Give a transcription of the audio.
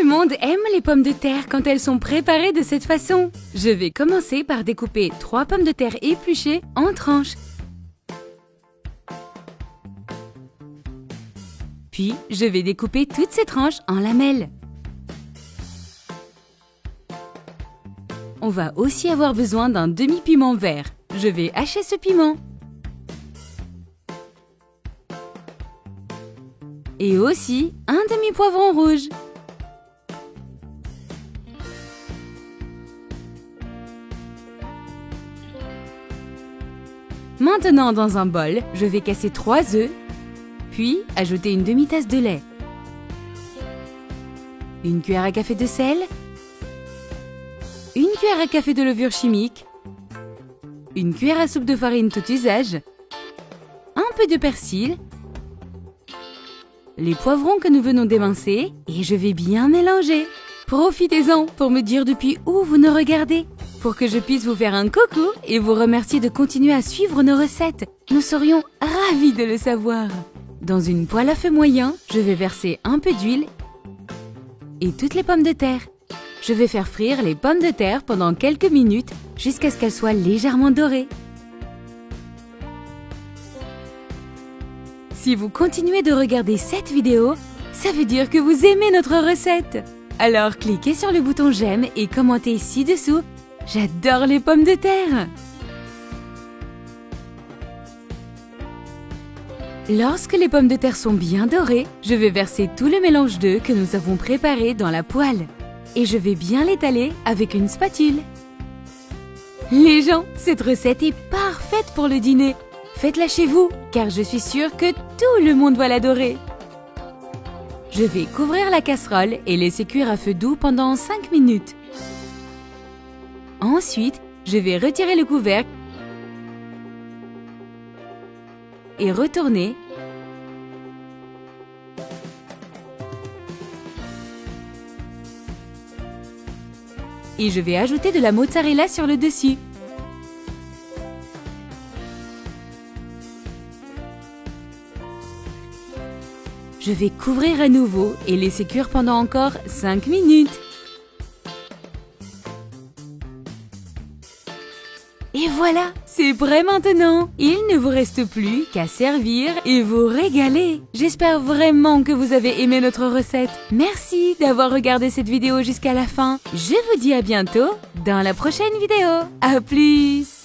le monde aime les pommes de terre quand elles sont préparées de cette façon. Je vais commencer par découper 3 pommes de terre épluchées en tranches. Puis, je vais découper toutes ces tranches en lamelles. On va aussi avoir besoin d'un demi-piment vert. Je vais hacher ce piment. Et aussi un demi-poivron rouge. Maintenant, dans un bol, je vais casser 3 œufs, puis ajouter une demi-tasse de lait, une cuillère à café de sel, une cuillère à café de levure chimique, une cuillère à soupe de farine tout usage, un peu de persil, les poivrons que nous venons d'émincer et je vais bien mélanger. Profitez-en pour me dire depuis où vous nous regardez, pour que je puisse vous faire un coucou et vous remercier de continuer à suivre nos recettes. Nous serions ravis de le savoir. Dans une poêle à feu moyen, je vais verser un peu d'huile et toutes les pommes de terre. Je vais faire frire les pommes de terre pendant quelques minutes jusqu'à ce qu'elles soient légèrement dorées. Si vous continuez de regarder cette vidéo, ça veut dire que vous aimez notre recette. Alors cliquez sur le bouton j'aime et commentez ci-dessous. J'adore les pommes de terre! Lorsque les pommes de terre sont bien dorées, je vais verser tout le mélange d'œufs que nous avons préparé dans la poêle. Et je vais bien l'étaler avec une spatule. Les gens, cette recette est parfaite pour le dîner. Faites-la chez vous, car je suis sûre que tout le monde va l'adorer. Je vais couvrir la casserole et laisser cuire à feu doux pendant 5 minutes. Ensuite, je vais retirer le couvercle et retourner. Et je vais ajouter de la mozzarella sur le dessus. Je vais couvrir à nouveau et laisser cuire pendant encore 5 minutes. Et voilà, c'est prêt maintenant. Il ne vous reste plus qu'à servir et vous régaler. J'espère vraiment que vous avez aimé notre recette. Merci d'avoir regardé cette vidéo jusqu'à la fin. Je vous dis à bientôt dans la prochaine vidéo. À plus!